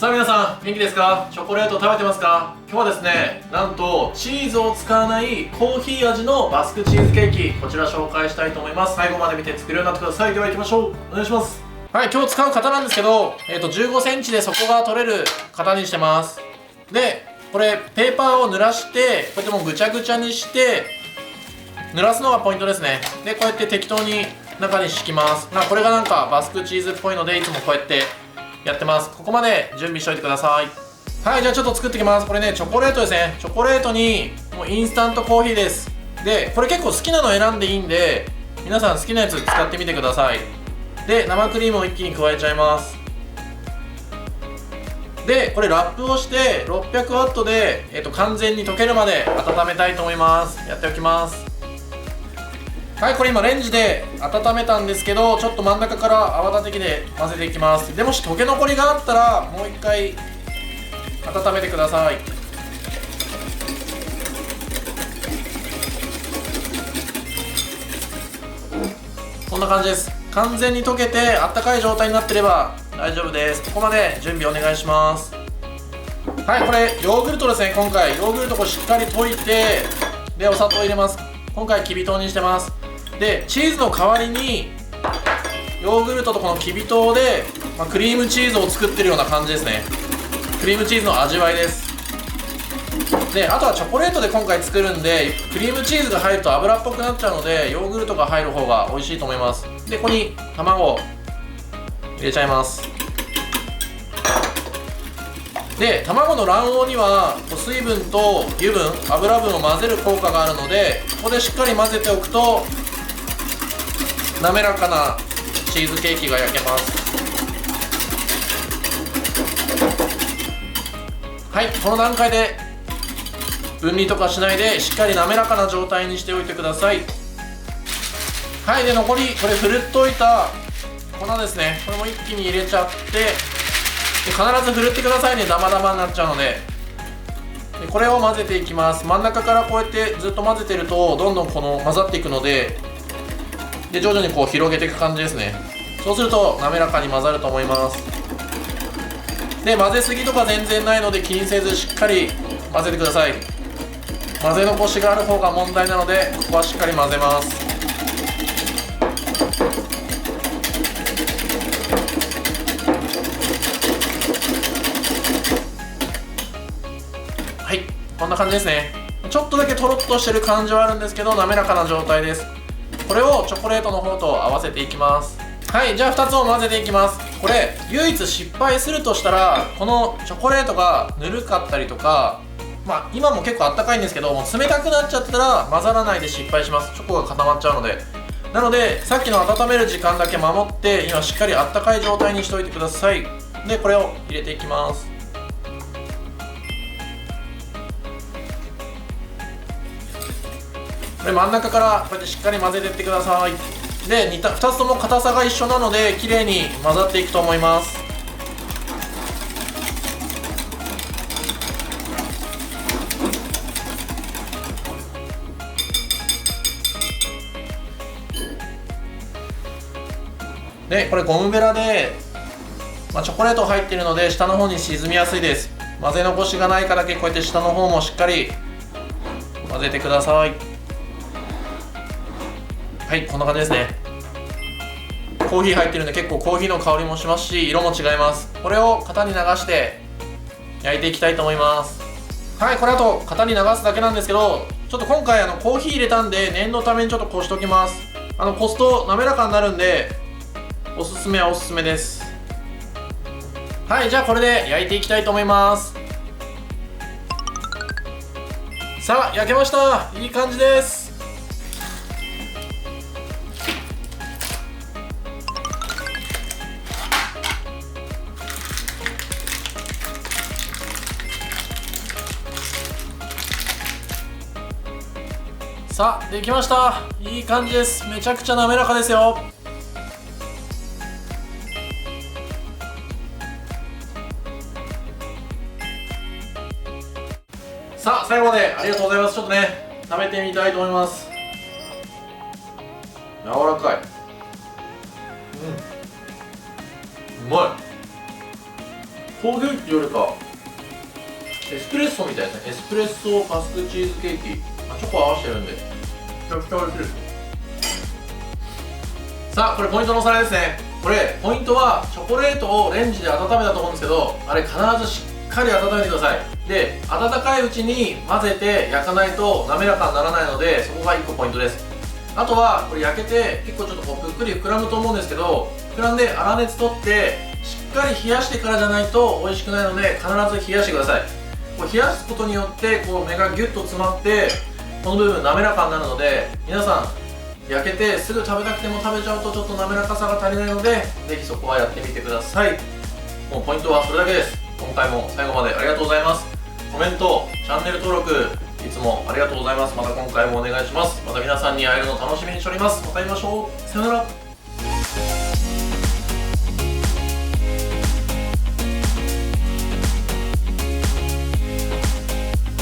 さあ皆さん元気ですか？チョコレート食べてますか？今日はですね、なんとチーズを使わないコーヒー味のバスクチーズケーキ、こちら紹介したいと思います。最後まで見て作るようになってください。では行きましょう。お願いします。はい、今日使う型なんですけど、15センチで底が取れる型にしてます。で、これペーパーを濡らして、こうやってもうぐちゃぐちゃにして濡らすのがポイントですね。で、こうやって適当に中に敷きます。これがなんかバスクチーズっぽいので、いつもこうやってやってます。ここまで準備しておいてください。はい、じゃあちょっと作ってきます。これね、チョコレートですね。チョコレートにもうインスタントコーヒーです。で、これ結構好きなの選んでいいんで、皆さん好きなやつ使ってみてください。で、生クリームを一気に加えちゃいます。で、これラップをして600ワットで、完全に溶けるまで温めたいと思います。やっておきます。はい、これ今レンジで温めたんですけど、ちょっと真ん中から泡立て器で混ぜていきます。でもし溶け残りがあったらもう一回温めてください。こんな感じです。完全に溶けてあったかい状態になってれば大丈夫です。ここまで準備お願いします。はい、これヨーグルトですね。今回ヨーグルトをしっかり溶いて、でお砂糖入れます。今回きび糖にしてます。で、チーズの代わりにヨーグルトとこのきび糖で、クリームチーズを作ってるような感じですね。クリームチーズの味わいです。で、あとはチョコレートで今回作るんで、クリームチーズが入ると油っぽくなっちゃうので、ヨーグルトが入る方が美味しいと思います。で、ここに卵を入れちゃいます。で、卵の卵黄には水分と油分、油分を混ぜる効果があるので、ここでしっかり混ぜておくと滑らかなチーズケーキが焼けます。はい、この段階で分離とかしないでしっかり滑らかな状態にしておいてください。はい、で残りこれふるっといた粉ですね。これも一気に入れちゃって、で必ずふるってくださいね。ダマダマになっちゃうので。でこれを混ぜていきます。真ん中からこうやってずっと混ぜてるとどんどんこの混ざっていくので、徐々にこう広げていく感じですね。そうすると滑らかに混ざると思います。で、混ぜすぎとか全然ないので気にせずしっかり混ぜてください。混ぜ残しがある方が問題なので、ここはしっかり混ぜます。はい、こんな感じですね。ちょっとだけとろっとしてる感じはあるんですけど、滑らかな状態です。これをチョコレートの方と合わせていきます。はい、じゃあ2つを混ぜていきます。これ唯一失敗するとしたら、このチョコレートがぬるかったりとか、今も結構あったかいんですけど、もう冷たくなっちゃったら混ざらないで失敗します。チョコが固まっちゃうので。なのでさっきの温める時間だけ守って、今しっかりあったかい状態にしておいてください。で、これを入れていきます。これ真ん中からこうやってしっかり混ぜていってください。で、2つとも硬さが一緒なので綺麗に混ざっていくと思います。で、これゴムベラで、チョコレート入っているので下の方に沈みやすいです。混ぜ残しがないかだけこうやって下の方もしっかり混ぜてください。はい、こんな感じですね。コーヒー入ってるんで結構コーヒーの香りもしますし、色も違います。これを型に流して焼いていきたいと思います。はい、これあと型に流すだけなんですけど、ちょっと今回コーヒー入れたんで念のためにちょっとこしておきます。こすと滑らかになるんでおすすめはおすすめです。はい、じゃあこれで焼いていきたいと思います。さあ焼けました。いい感じです。さあできました。いい感じです。めちゃくちゃ滑らかですよ。さあ最後までありがとうございます。ちょっとね食べてみたいと思います。柔らかい。うまい。コーヒーっていうよりかエスプレッソみたいですね。エスプレッソバスクチーズケーキ、チョコ合わせてるんでめちゃくちゃ美味しいです。さあこれポイントのおさらいですね。これポイントはチョコレートをレンジで温めたと思うんですけど、あれ必ずしっかり温めてください。で温かいうちに混ぜて焼かないと滑らかにならないので、そこが1個ポイントです。あとはこれ焼けて結構ちょっとこうぷっくり膨らむと思うんですけど、膨らんで粗熱取ってしっかり冷やしてからじゃないと美味しくないので、必ず冷やしてください。こう冷やすことによってこう目がギュッと詰まってこの部分滑らかになるので、皆さん焼けてすぐ食べたくても食べちゃうとちょっと滑らかさが足りないので、ぜひそこはやってみてください。もうポイントはそれだけです。今回も最後までありがとうございます。コメント、チャンネル登録いつもありがとうございます。また今回もお願いします。また皆さんに会えるのを楽しみにしております。また会いましょう。さよなら。